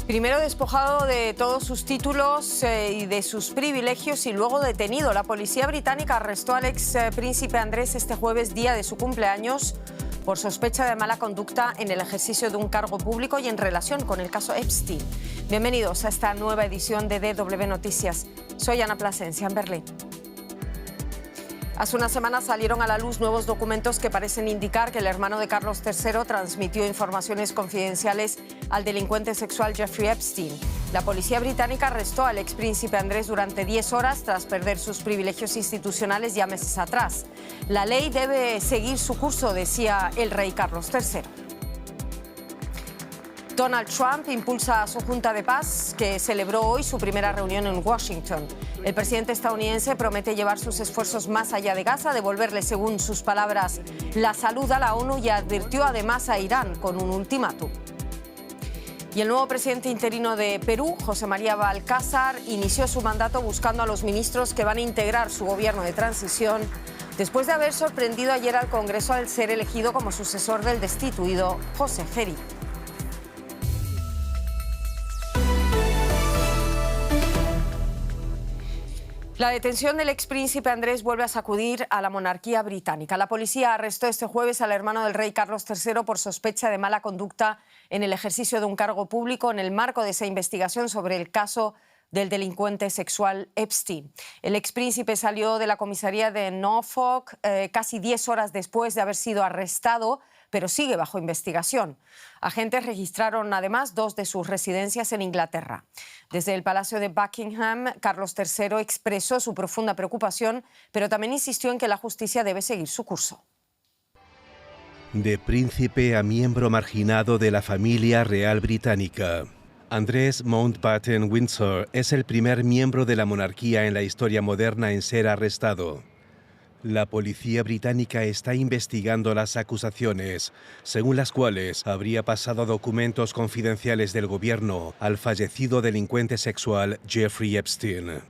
Primero despojado de todos sus títulos y de sus privilegios y luego detenido. La policía británica arrestó al ex príncipe Andrés este jueves, día de su cumpleaños, por sospecha de mala conducta en el ejercicio de un cargo público y en relación con el caso Epstein. Bienvenidos a esta nueva edición de DW Noticias. Soy Ana Plasencia, en Berlín. Hace una semana salieron a la luz nuevos documentos que parecen indicar que el hermano de Carlos III transmitió informaciones confidenciales al delincuente sexual Jeffrey Epstein. La policía británica arrestó al expríncipe Andrés durante 10 horas tras perder sus privilegios institucionales ya meses atrás. La ley debe seguir su curso, decía el rey Carlos III. Donald Trump impulsa a su Junta de Paz, que celebró hoy su primera reunión en Washington. El presidente estadounidense promete llevar sus esfuerzos más allá de Gaza, devolverle, según sus palabras, la salud a la ONU y advirtió además a Irán con un ultimátum. Y el nuevo presidente interino de Perú, José María Balcázar, inició su mandato buscando a los ministros que van a integrar su gobierno de transición, después de haber sorprendido ayer al Congreso al ser elegido como sucesor del destituido José Geri. La detención del expríncipe Andrés vuelve a sacudir a la monarquía británica. La policía arrestó este jueves al hermano del rey Carlos III por sospecha de mala conducta en el ejercicio de un cargo público en el marco de esa investigación sobre el caso del delincuente sexual Epstein. El expríncipe salió de la comisaría de Norfolk casi 10 horas después de haber sido arrestado, pero sigue bajo investigación. Agentes registraron además 2 de sus residencias en Inglaterra. Desde el Palacio de Buckingham, Carlos III expresó su profunda preocupación, pero también insistió en que la justicia debe seguir su curso. De príncipe a miembro marginado de la familia real británica. Andrés Mountbatten Windsor es el primer miembro de la monarquía en la historia moderna en ser arrestado. La policía británica está investigando las acusaciones, según las cuales habría pasado documentos confidenciales del gobierno al fallecido delincuente sexual Jeffrey Epstein.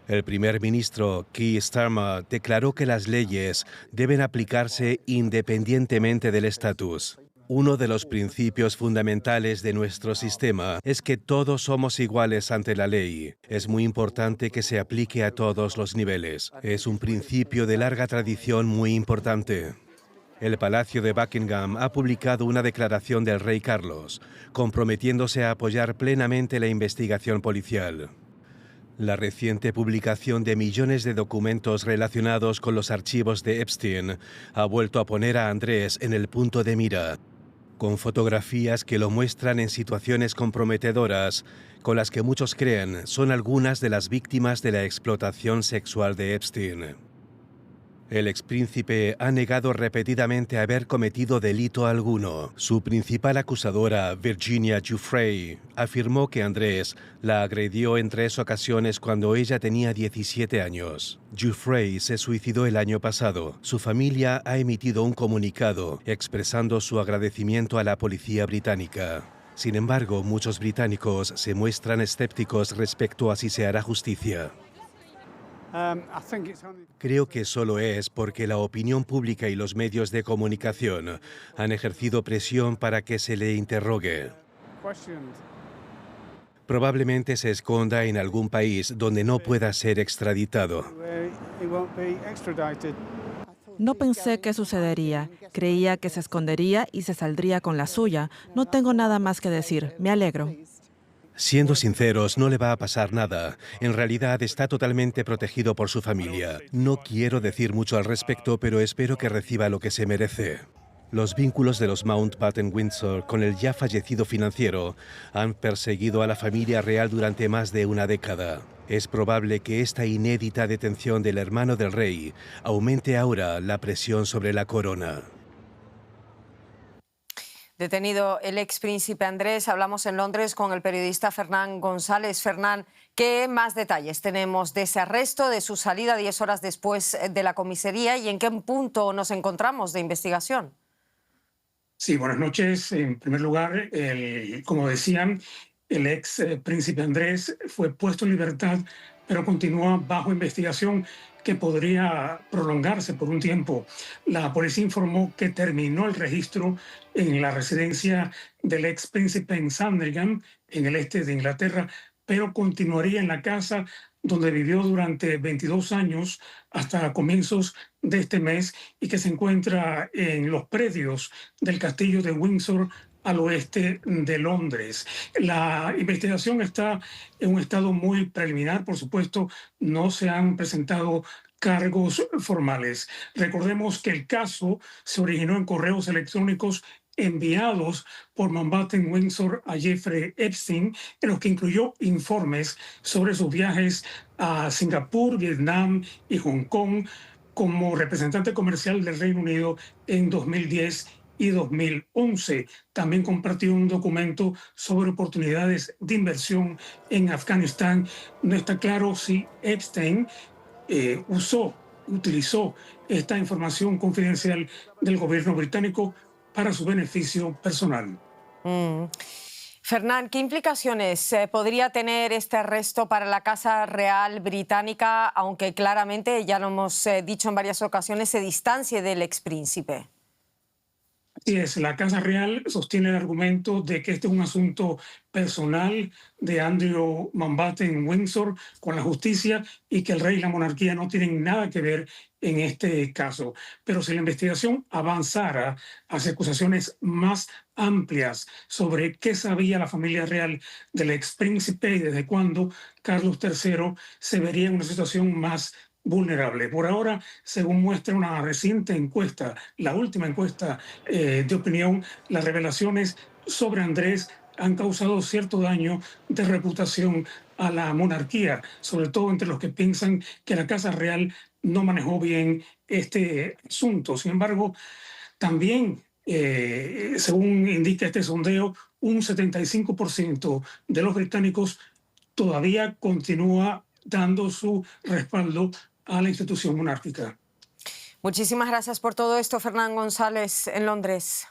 El primer ministro Keir Starmer declaró que las leyes deben aplicarse independientemente del estatus. Uno de los principios fundamentales de nuestro sistema es que todos somos iguales ante la ley. Es muy importante que se aplique a todos los niveles. Es un principio de larga tradición muy importante. El Palacio de Buckingham ha publicado una declaración del rey Carlos, comprometiéndose a apoyar plenamente la investigación policial. La reciente publicación de millones de documentos relacionados con los archivos de Epstein ha vuelto a poner a Andrés en el punto de mira, con fotografías que lo muestran en situaciones comprometedoras, con las que muchos creen son algunas de las víctimas de la explotación sexual de Epstein. El expríncipe ha negado repetidamente haber cometido delito alguno. Su principal acusadora, Virginia Giuffre, afirmó que Andrés la agredió en 3 ocasiones cuando ella tenía 17 años. Giuffre se suicidó el año pasado. Su familia ha emitido un comunicado expresando su agradecimiento a la policía británica. Sin embargo, muchos británicos se muestran escépticos respecto a si se hará justicia. Creo que solo es porque la opinión pública y los medios de comunicación han ejercido presión para que se le interrogue. Probablemente se esconda en algún país donde no pueda ser extraditado. No pensé que sucedería. Creía que se escondería y se saldría con la suya. No tengo nada más que decir. Me alegro. Siendo sinceros, no le va a pasar nada. En realidad está totalmente protegido por su familia. No quiero decir mucho al respecto, pero espero que reciba lo que se merece. Los vínculos de los Mountbatten Windsor con el ya fallecido financiero han perseguido a la familia real durante más de una década. Es probable que esta inédita detención del hermano del rey aumente ahora la presión sobre la corona. Detenido el expríncipe Andrés, hablamos en Londres con el periodista Fernán González. Fernán, ¿qué más detalles tenemos de ese arresto, de su salida 10 horas después de la comisaría y en qué punto nos encontramos de investigación? Sí, buenas noches. En primer lugar, como decían, el ex príncipe Andrés fue puesto en libertad pero continúa bajo investigación que podría prolongarse por un tiempo. La policía informó que terminó el registro en la residencia del ex príncipe en Sandringham, en el este de Inglaterra, pero continuaría en la casa donde vivió durante 22 años hasta comienzos de este mes y que se encuentra en los predios del castillo de Windsor al oeste de Londres. La investigación está en un estado muy preliminar, por supuesto, no se han presentado cargos formales. Recordemos que el caso se originó en correos electrónicos enviados por Mountbatten Windsor a Jeffrey Epstein, en los que incluyó informes sobre sus viajes a Singapur, Vietnam y Hong Kong como representante comercial del Reino Unido en 2010 y 2011. También compartió un documento sobre oportunidades de inversión en Afganistán. No está claro si Epstein utilizó esta información confidencial del gobierno británico para su beneficio personal. Fernán, ¿qué implicaciones podría tener este arresto para la Casa Real Británica, aunque claramente, ya lo hemos dicho en varias ocasiones, se distancie del expríncipe? Así es, la Casa Real sostiene el argumento de que este es un asunto personal de Andrew Mountbatten Windsor con la justicia y que el rey y la monarquía no tienen nada que ver en este caso. Pero si la investigación avanzara hacia acusaciones más amplias sobre qué sabía la familia real del expríncipe y desde cuándo Carlos III se vería en una situación más vulnerable. Por ahora, según muestra una reciente encuesta, la última encuesta de opinión, las revelaciones sobre Andrés han causado cierto daño de reputación a la monarquía, sobre todo entre los que piensan que la Casa Real no manejó bien este asunto. Sin embargo, también, según indica este sondeo, un 75% de los británicos todavía continúa dando su respaldo a la institución monárquica. Muchísimas gracias por todo esto, Fernán González, en Londres.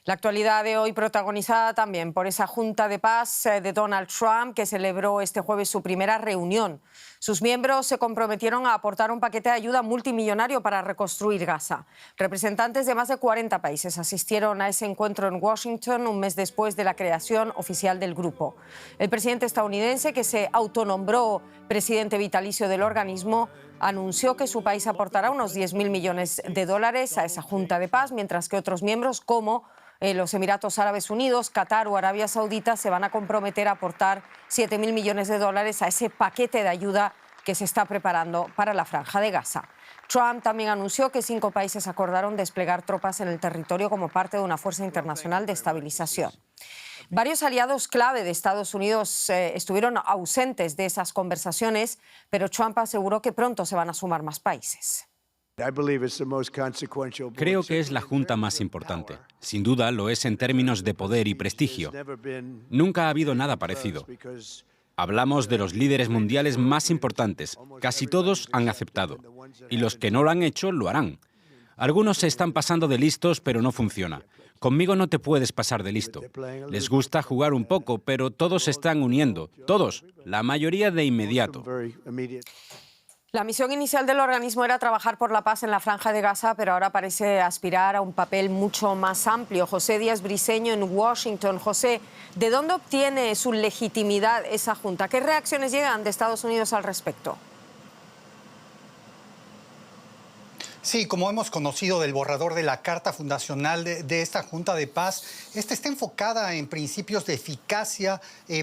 La actualidad de hoy protagonizada también por esa Junta de Paz de Donald Trump, que celebró este jueves su primera reunión. Sus miembros se comprometieron a aportar un paquete de ayuda multimillonario para reconstruir Gaza. Representantes de más de 40 países asistieron a ese encuentro en Washington un mes después de la creación oficial del grupo. El presidente estadounidense, que se autonombró presidente vitalicio del organismo, anunció que su país aportará unos 10.000 millones de dólares a esa Junta de Paz, mientras que otros miembros como los Emiratos Árabes Unidos, Qatar o Arabia Saudita se van a comprometer a aportar 7.000 millones de dólares a ese paquete de ayuda que se está preparando para la Franja de Gaza. Trump también anunció que 5 países acordaron desplegar tropas en el territorio como parte de una fuerza internacional de estabilización. Varios aliados clave de Estados Unidos estuvieron ausentes de esas conversaciones, pero Trump aseguró que pronto se van a sumar más países. Creo que es la junta más importante. Sin duda lo es en términos de poder y prestigio. Nunca ha habido nada parecido. Hablamos de los líderes mundiales más importantes. Casi todos han aceptado. Y los que no lo han hecho, lo harán. Algunos se están pasando de listos, pero no funciona. Conmigo no te puedes pasar de listo. Les gusta jugar un poco, pero todos se están uniendo. Todos. La mayoría de inmediato. La misión inicial del organismo era trabajar por la paz en la Franja de Gaza, pero ahora parece aspirar a un papel mucho más amplio. José Díaz Briceño en Washington. José, ¿de dónde obtiene su legitimidad esa junta? ¿Qué reacciones llegan de Estados Unidos al respecto? Sí, como hemos conocido del borrador de la Carta Fundacional de esta Junta de Paz, esta está enfocada en principios de eficacia,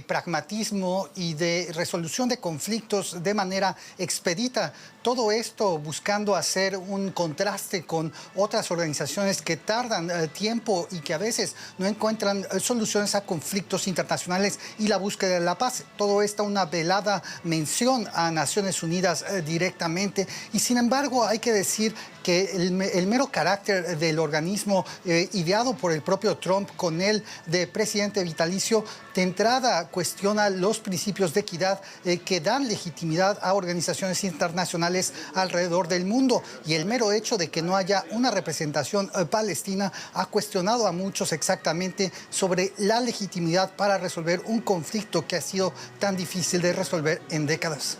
pragmatismo y de resolución de conflictos de manera expedita. Todo esto buscando hacer un contraste con otras organizaciones que tardan tiempo y que a veces no encuentran soluciones a conflictos internacionales y la búsqueda de la paz. Todo esto una velada mención a Naciones Unidas directamente. Y sin embargo hay que decir que el mero carácter del organismo ideado por el propio Trump con él de presidente vitalicio, de entrada cuestiona los principios de equidad que dan legitimidad a organizaciones internacionales alrededor del mundo. Y el mero hecho de que no haya una representación palestina ha cuestionado a muchos exactamente sobre la legitimidad para resolver un conflicto que ha sido tan difícil de resolver en décadas.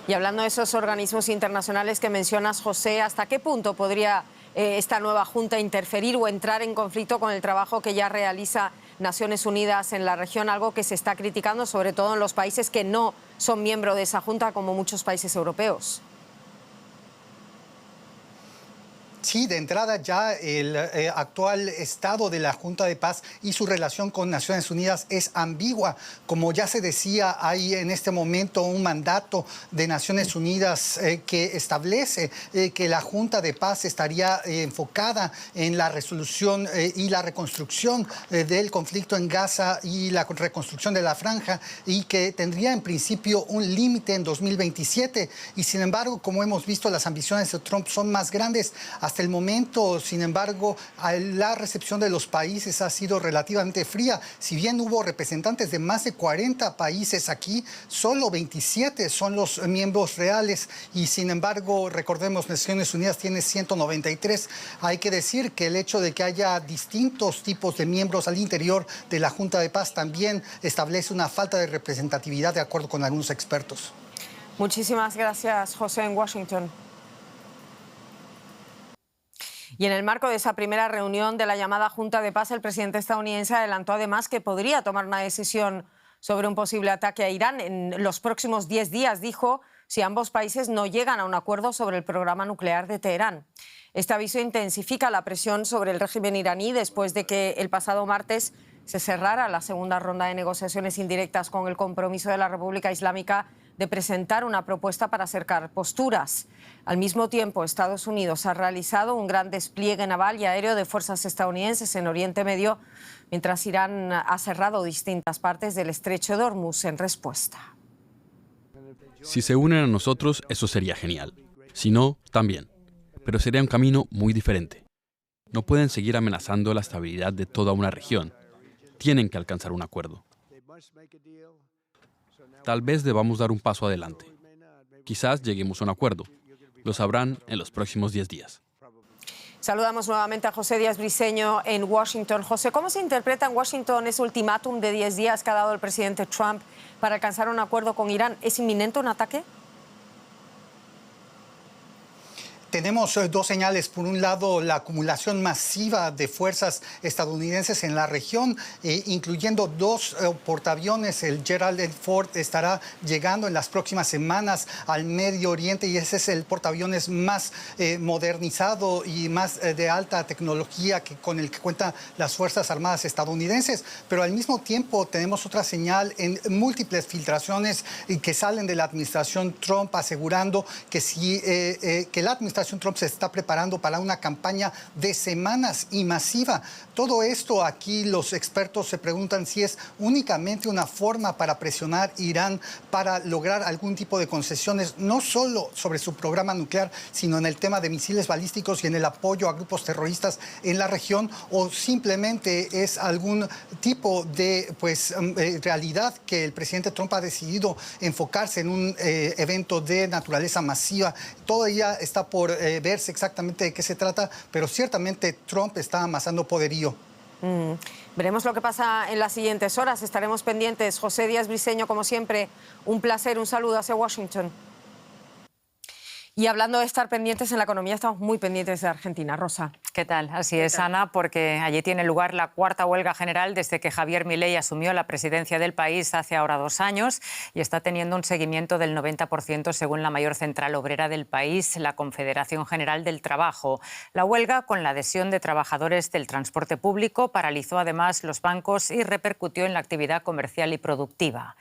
Y hablando de esos organismos internacionales que mencionas, José, ¿hasta qué punto podría esta nueva Junta interferir o entrar en conflicto con el trabajo que ya realiza Naciones Unidas en la región, algo que se está criticando sobre todo en los países que no son miembros de esa Junta, como muchos países europeos? Sí, de entrada ya el actual estado de la Junta de Paz y su relación con Naciones Unidas es ambigua. Como ya se decía, hay en este momento un mandato de Naciones Unidas que establece que la Junta de Paz estaría enfocada en la resolución y la reconstrucción del conflicto en Gaza y la reconstrucción de la franja, y que tendría en principio un límite en 2027. Y sin embargo, como hemos visto, las ambiciones de Trump son más grandes. Hasta el momento, sin embargo, la recepción de los países ha sido relativamente fría. Si bien hubo representantes de más de 40 países aquí, solo 27 son los miembros reales. Y sin embargo, recordemos, Naciones Unidas tiene 193. Hay que decir que el hecho de que haya distintos tipos de miembros al interior de la Junta de Paz también establece una falta de representatividad, de acuerdo con algunos expertos. Muchísimas gracias, José, en Washington. Y en el marco de esa primera reunión de la llamada Junta de Paz, el presidente estadounidense adelantó además que podría tomar una decisión sobre un posible ataque a Irán en los próximos 10 días, dijo, si ambos países no llegan a un acuerdo sobre el programa nuclear de Teherán. Este aviso intensifica la presión sobre el régimen iraní después de que el pasado martes se cerrara la segunda ronda de negociaciones indirectas con el compromiso de la República Islámica de presentar una propuesta para acercar posturas. Al mismo tiempo, Estados Unidos ha realizado un gran despliegue naval y aéreo de fuerzas estadounidenses en Oriente Medio, mientras Irán ha cerrado distintas partes del estrecho de Hormuz en respuesta. Si se unen a nosotros, eso sería genial. Si no, también. Pero sería un camino muy diferente. No pueden seguir amenazando la estabilidad de toda una región. Tienen que alcanzar un acuerdo. Tal vez debamos dar un paso adelante. Quizás lleguemos a un acuerdo. Lo sabrán en los próximos 10 días. Saludamos nuevamente a José Díaz Briceño en Washington. José, ¿cómo se interpreta en Washington ese ultimátum de 10 días que ha dado el presidente Trump para alcanzar un acuerdo con Irán? ¿Es inminente un ataque? Tenemos dos señales. Por un lado, la acumulación masiva de fuerzas estadounidenses en la región, incluyendo dos portaaviones. El Gerald R. Ford estará llegando en las próximas semanas al Medio Oriente, y ese es el portaaviones más modernizado y más de alta tecnología con el que cuentan las Fuerzas Armadas estadounidenses. Pero al mismo tiempo tenemos otra señal en múltiples filtraciones que salen de la administración Trump, asegurando que que la administración Trump se está preparando para una campaña de semanas y masiva. Todo esto aquí los expertos se preguntan si es únicamente una forma para presionar a Irán para lograr algún tipo de concesiones, no solo sobre su programa nuclear, sino en el tema de misiles balísticos y en el apoyo a grupos terroristas en la región, o simplemente es algún tipo de realidad que el presidente Trump ha decidido enfocarse en un evento de naturaleza masiva. Todavía está por verse exactamente de qué se trata, pero ciertamente Trump está amasando poderío. Veremos lo que pasa en las siguientes horas. Estaremos pendientes. José Díaz Briceño, como siempre, un placer. Un saludo hacia Washington. Y hablando de estar pendientes en la economía, estamos muy pendientes de Argentina. Rosa. ¿Qué tal? Así es, Ana, porque allí tiene lugar la cuarta huelga general desde que Javier Milei asumió la presidencia del país hace ahora 2 años, y está teniendo un seguimiento del 90% según la mayor central obrera del país, la Confederación General del Trabajo. La huelga, con la adhesión de trabajadores del transporte público, paralizó además los bancos y repercutió en la actividad comercial y productiva.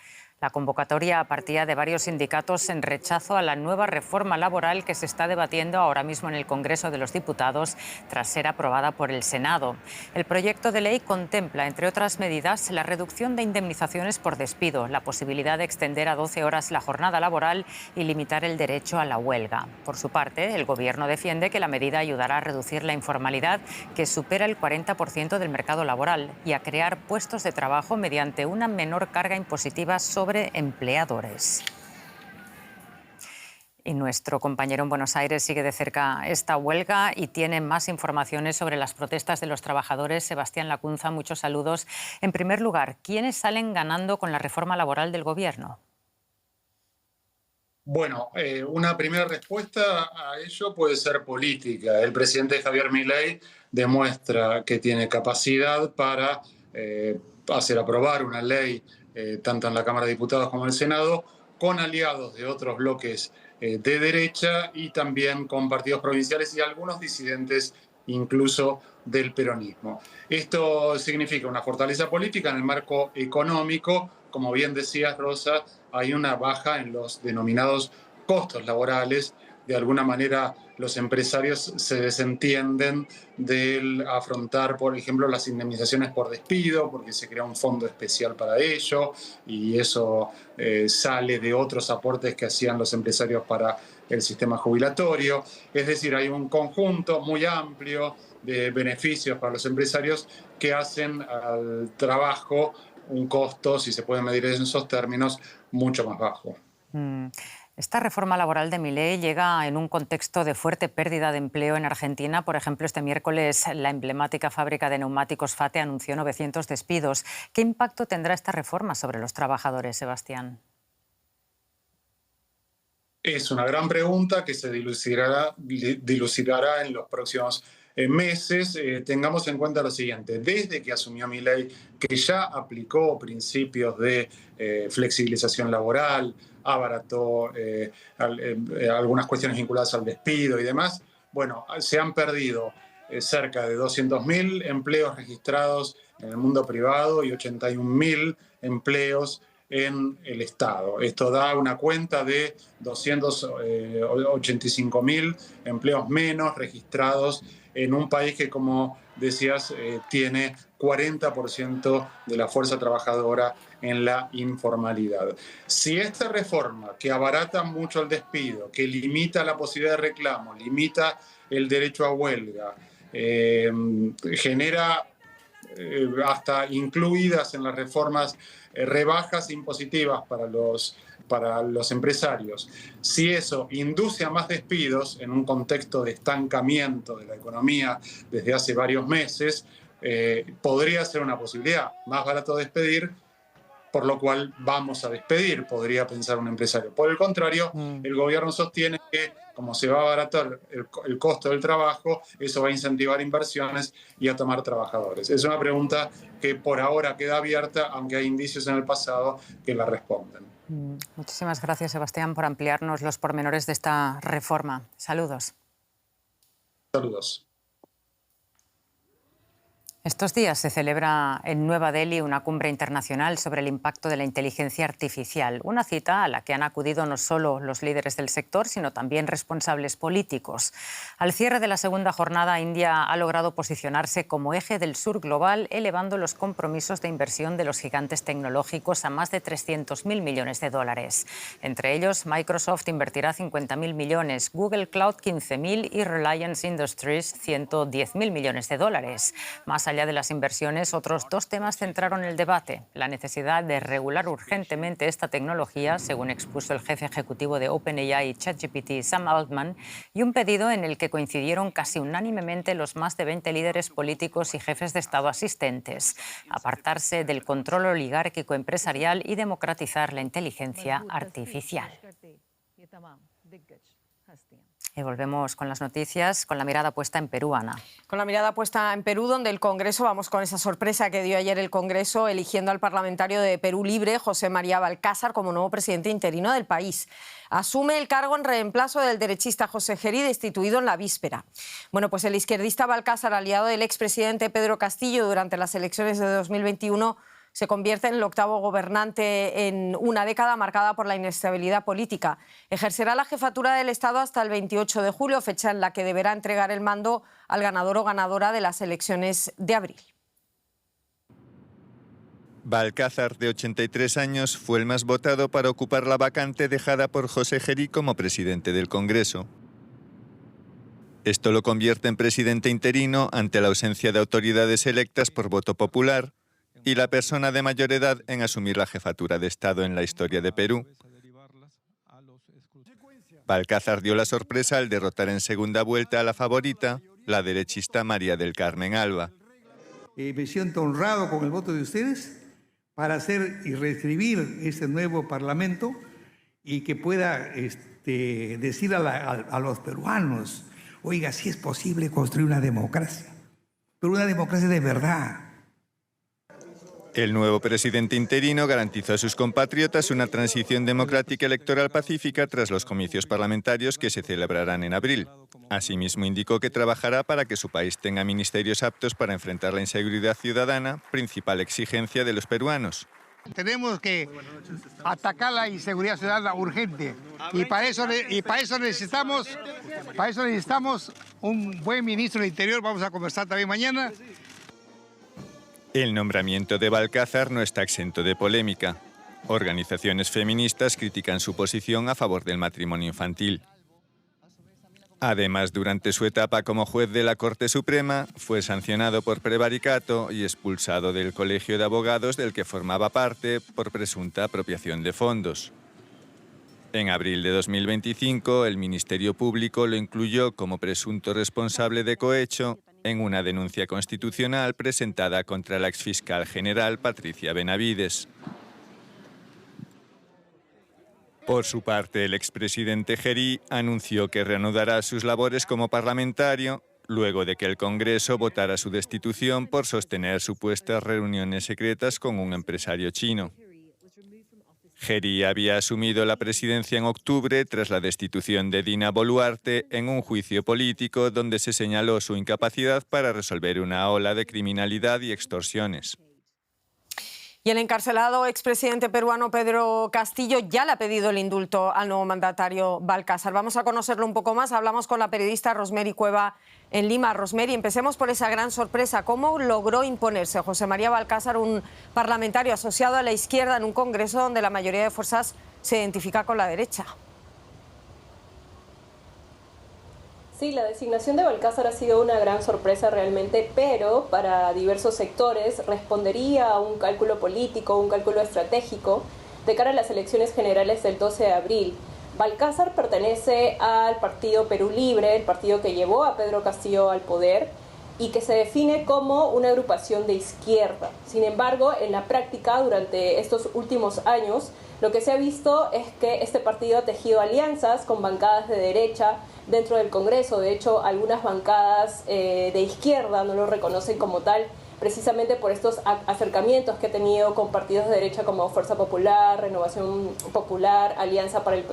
La convocatoria partía de varios sindicatos en rechazo a la nueva reforma laboral que se está debatiendo ahora mismo en el Congreso de los Diputados tras ser aprobada por el Senado. El proyecto de ley contempla, entre otras medidas, la reducción de indemnizaciones por despido, la posibilidad de extender a 12 horas la jornada laboral y limitar el derecho a la huelga. Por su parte, el Gobierno defiende que la medida ayudará a reducir la informalidad, que supera el 40% del mercado laboral, y a crear puestos de trabajo mediante una menor carga impositiva sobre empleadores. Y nuestro compañero en Buenos Aires sigue de cerca esta huelga y tiene más informaciones sobre las protestas de los trabajadores. Sebastián Lacunza, muchos saludos. En primer lugar, ¿quiénes salen ganando con la reforma laboral del Gobierno? Bueno, una primera respuesta a ello puede ser política. El presidente Javier Milei demuestra que tiene capacidad para hacer aprobar una ley tanto en la Cámara de Diputados como en el Senado, con aliados de otros bloques de derecha y también con partidos provinciales y algunos disidentes incluso del peronismo. Esto significa una fortaleza política en el marco económico. Como bien decías, Rosa, hay una baja en los denominados costos laborales. De alguna manera, los empresarios se desentienden de afrontar, por ejemplo, las indemnizaciones por despido, porque se crea un fondo especial para ello, y eso sale de otros aportes que hacían los empresarios para el sistema jubilatorio. Es decir, hay un conjunto muy amplio de beneficios para los empresarios que hacen al trabajo un costo, si se puede medir en esos términos, mucho más bajo. Esta reforma laboral de Milei llega en un contexto de fuerte pérdida de empleo en Argentina. Por ejemplo, este miércoles la emblemática fábrica de neumáticos FATE anunció 900 despidos. ¿Qué impacto tendrá esta reforma sobre los trabajadores, Sebastián? Es una gran pregunta que se dilucidará en los próximos meses. Tengamos en cuenta lo siguiente: desde que asumió Milei, que ya aplicó principios de flexibilización laboral, abarató algunas cuestiones vinculadas al despido y demás, bueno, se han perdido cerca de 200.000 empleos registrados en el mundo privado y 81.000 empleos en el Estado. Esto da una cuenta de 285.000 empleos menos registrados en un país que, como decías, tiene 40% de la fuerza trabajadora en la informalidad. Si esta reforma, que abarata mucho el despido, que limita la posibilidad de reclamo, limita el derecho a huelga, genera hasta incluidas en las reformas rebajas impositivas para los empresarios, si eso induce a más despidos en un contexto de estancamiento de la economía desde hace varios meses, podría ser una posibilidad. Más barato despedir, por lo cual vamos a despedir, podría pensar un empresario. Por el contrario, el gobierno sostiene que, como se va a abaratar el costo del trabajo, eso va a incentivar inversiones y a tomar trabajadores. Es una pregunta que por ahora queda abierta, aunque hay indicios en el pasado que la responden. Muchísimas gracias, Sebastián, por ampliarnos los pormenores de esta reforma. Saludos. Saludos. Estos días se celebra en Nueva Delhi una cumbre internacional sobre el impacto de la inteligencia artificial, una cita a la que han acudido no solo los líderes del sector, sino también responsables políticos. Al cierre de la segunda jornada, India ha logrado posicionarse como eje del sur global, elevando los compromisos de inversión de los gigantes tecnológicos a más de 300.000 millones de dólares. Entre ellos, Microsoft invertirá 50.000 millones, Google Cloud 15.000 y Reliance Industries 110.000 millones de dólares. Más allá de las inversiones, otros dos temas centraron el debate: la necesidad de regular urgentemente esta tecnología, según expuso el jefe ejecutivo de OpenAI y ChatGPT, Sam Altman, y un pedido en el que coincidieron casi unánimemente los más de 20 líderes políticos y jefes de Estado asistentes: apartarse del control oligárquico empresarial y democratizar la inteligencia artificial. Y volvemos con las noticias, con la mirada puesta en Perú, Ana. Con la mirada puesta en Perú, donde el Congreso, vamos con esa sorpresa que dio ayer el Congreso, eligiendo al parlamentario de Perú Libre, José María Balcázar, como nuevo presidente interino del país. Asume el cargo en reemplazo del derechista José Geri, destituido en la víspera. Bueno, pues el izquierdista Balcázar, aliado del expresidente Pedro Castillo durante las elecciones de 2021, se convierte en el octavo gobernante en una década marcada por la inestabilidad política. Ejercerá la jefatura del Estado hasta el 28 de julio, fecha en la que deberá entregar el mando al ganador o ganadora de las elecciones de abril. Balcázar, de 83 años, fue el más votado para ocupar la vacante dejada por José Gerí como presidente del Congreso. Esto lo convierte en presidente interino ante la ausencia de autoridades electas por voto popular y la persona de mayor edad en asumir la jefatura de Estado en la historia de Perú. Balcázar dio la sorpresa al derrotar en segunda vuelta a la favorita, la derechista María del Carmen Alba. Me siento honrado con el voto de ustedes para hacer y reescribir este nuevo Parlamento y que pueda decir a los peruanos, oiga, sí es posible construir una democracia, pero una democracia de verdad. El nuevo presidente interino garantizó a sus compatriotas una transición democrática electoral pacífica tras los comicios parlamentarios que se celebrarán en abril. Asimismo, indicó que trabajará para que su país tenga ministerios aptos para enfrentar la inseguridad ciudadana, principal exigencia de los peruanos. Tenemos que atacar la inseguridad ciudadana urgente y para eso necesitamos un buen ministro del Interior. Vamos a conversar también mañana. El nombramiento de Balcázar no está exento de polémica. Organizaciones feministas critican su posición a favor del matrimonio infantil. Además, durante su etapa como juez de la Corte Suprema, fue sancionado por prevaricato y expulsado del Colegio de Abogados del que formaba parte por presunta apropiación de fondos. En abril de 2025, el Ministerio Público lo incluyó como presunto responsable de cohecho en una denuncia constitucional presentada contra la exfiscal general Patricia Benavides. Por su parte, el expresidente Gerí anunció que reanudará sus labores como parlamentario luego de que el Congreso votara su destitución por sostener supuestas reuniones secretas con un empresario chino. Gerí había asumido la presidencia en octubre tras la destitución de Dina Boluarte en un juicio político donde se señaló su incapacidad para resolver una ola de criminalidad y extorsiones. Y el encarcelado expresidente peruano Pedro Castillo ya le ha pedido el indulto al nuevo mandatario Balcázar. Vamos a conocerlo un poco más. Hablamos con la periodista Rosemary Cueva en Lima. Rosemary, empecemos por esa gran sorpresa. ¿Cómo logró imponerse José María Balcázar, un parlamentario asociado a la izquierda, en un Congreso donde la mayoría de fuerzas se identifica con la derecha? Sí, la designación de Balcázar ha sido una gran sorpresa realmente, pero para diversos sectores respondería a un cálculo político, un cálculo estratégico de cara a las elecciones generales del 12 de abril. Balcázar pertenece al partido Perú Libre, el partido que llevó a Pedro Castillo al poder y que se define como una agrupación de izquierda. Sin embargo, en la práctica, durante estos últimos años, lo que se ha visto es que este partido ha tejido alianzas con bancadas de derecha dentro del Congreso. De hecho, algunas bancadas de izquierda no lo reconocen como tal, precisamente por estos acercamientos que ha tenido con partidos de derecha como Fuerza Popular, Renovación Popular, Alianza para el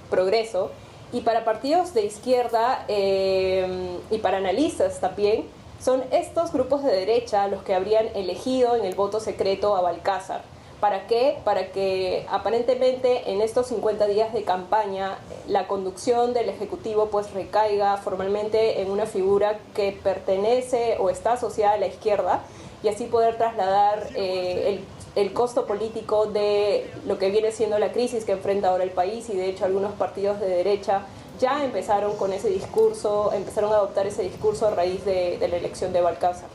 Progreso. Y para partidos de izquierda y para analistas también, son estos grupos de derecha los que habrían elegido en el voto secreto a Balcázar. ¿Para qué? Para que aparentemente en estos 50 días de campaña la conducción del Ejecutivo pues recaiga formalmente en una figura que pertenece o está asociada a la izquierda y así poder trasladar el costo político de lo que viene siendo la crisis que enfrenta ahora el país. Y de hecho algunos partidos de derecha ya empezaron con ese discurso, empezaron a adoptar ese discurso a raíz de la elección de Balcázar.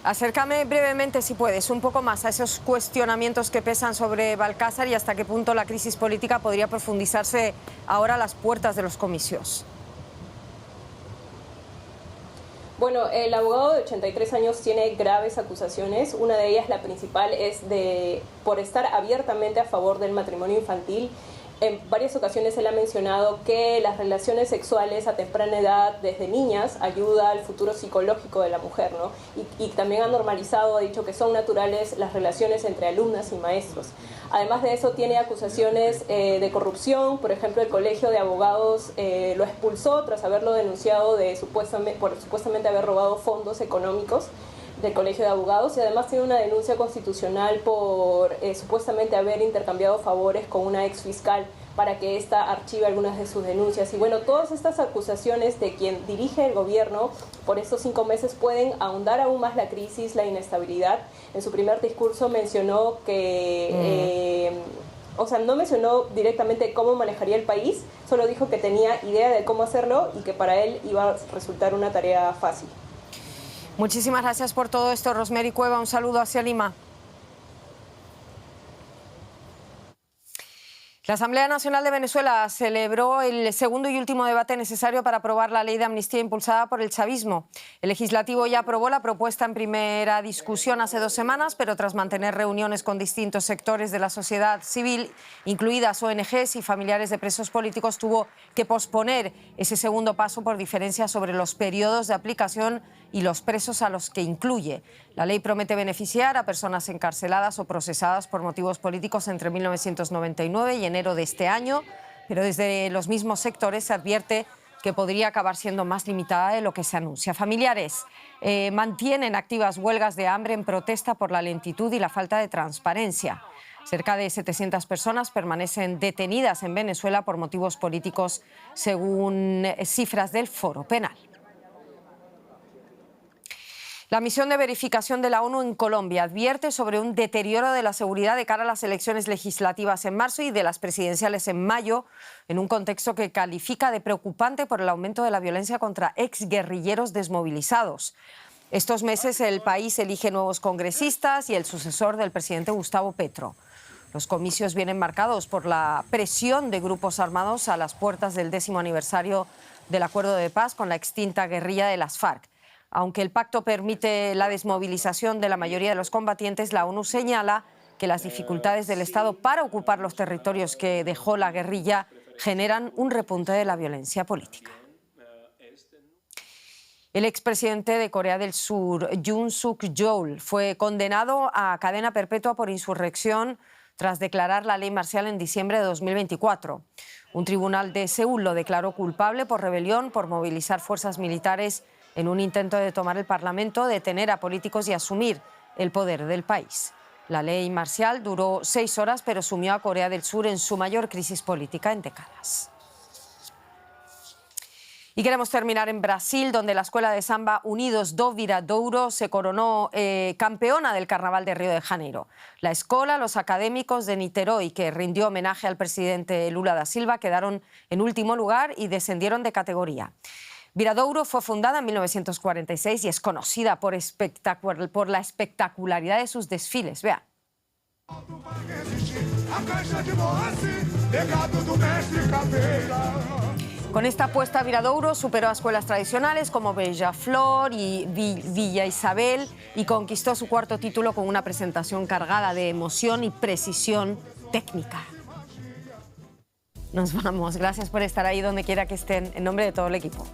Acércame brevemente, si puedes, un poco más a esos cuestionamientos que pesan sobre Balcázar y hasta qué punto la crisis política podría profundizarse ahora a las puertas de los comicios. Bueno, el abogado de 83 años tiene graves acusaciones. Una de ellas, la principal, es por estar abiertamente a favor del matrimonio infantil. En varias ocasiones él ha mencionado que las relaciones sexuales a temprana edad, desde niñas, ayuda al futuro psicológico de la mujer, ¿no? Y también ha normalizado, ha dicho que son naturales las relaciones entre alumnas y maestros. Además de eso, tiene acusaciones de corrupción. Por ejemplo, el Colegio de Abogados lo expulsó tras haberlo denunciado por supuestamente haber robado fondos económicos del Colegio de Abogados y además tiene una denuncia constitucional por supuestamente haber intercambiado favores con una ex fiscal para que ésta archive algunas de sus denuncias. Y bueno, todas estas acusaciones de quien dirige el gobierno por estos 5 meses pueden ahondar aún más la crisis, la inestabilidad. En su primer discurso mencionó que... no mencionó directamente cómo manejaría el país, solo dijo que tenía idea de cómo hacerlo y que para él iba a resultar una tarea fácil. Muchísimas gracias por todo esto, Rosemary Cueva. Un saludo hacia Lima. La Asamblea Nacional de Venezuela celebró el segundo y último debate necesario para aprobar la ley de amnistía impulsada por el chavismo. El legislativo ya aprobó la propuesta en primera discusión hace 2 semanas, pero tras mantener reuniones con distintos sectores de la sociedad civil, incluidas ONGs y familiares de presos políticos, tuvo que posponer ese segundo paso por diferencias sobre los periodos de aplicación y los presos a los que incluye. La ley promete beneficiar a personas encarceladas o procesadas por motivos políticos entre 1999 y enero de este año, pero desde los mismos sectores se advierte que podría acabar siendo más limitada de lo que se anuncia. Familiares mantienen activas huelgas de hambre en protesta por la lentitud y la falta de transparencia. Cerca de 700 personas permanecen detenidas en Venezuela por motivos políticos, según cifras del Foro Penal. La misión de verificación de la ONU en Colombia advierte sobre un deterioro de la seguridad de cara a las elecciones legislativas en marzo y de las presidenciales en mayo, en un contexto que califica de preocupante por el aumento de la violencia contra exguerrilleros desmovilizados. Estos meses el país elige nuevos congresistas y el sucesor del presidente Gustavo Petro. Los comicios vienen marcados por la presión de grupos armados a las puertas del 10º aniversario del acuerdo de paz con la extinta guerrilla de las FARC. Aunque el pacto permite la desmovilización de la mayoría de los combatientes, la ONU señala que las dificultades del Estado para ocupar los territorios que dejó la guerrilla generan un repunte de la violencia política. El expresidente de Corea del Sur, Yoon Suk-yeol, fue condenado a cadena perpetua por insurrección tras declarar la ley marcial en diciembre de 2024. Un tribunal de Seúl lo declaró culpable por rebelión, por movilizar fuerzas militares en un intento de tomar el Parlamento, detener a políticos y asumir el poder del país. La ley marcial duró 6 horas, pero sumió a Corea del Sur en su mayor crisis política en décadas. Y queremos terminar en Brasil, donde la Escuela de Samba Unidos do Viradouro se coronó campeona del Carnaval de Río de Janeiro. La escuela, los académicos de Niterói, que rindió homenaje al presidente Lula da Silva, quedaron en último lugar y descendieron de categoría. Viradouro fue fundada en 1946 y es conocida por la espectacularidad de sus desfiles. Vean. Con esta apuesta, Viradouro superó a escuelas tradicionales como Beija-Flor y Villa Isabel y conquistó su 4º título con una presentación cargada de emoción y precisión técnica. Nos vamos. Gracias por estar ahí donde quiera que estén. En nombre de todo el equipo.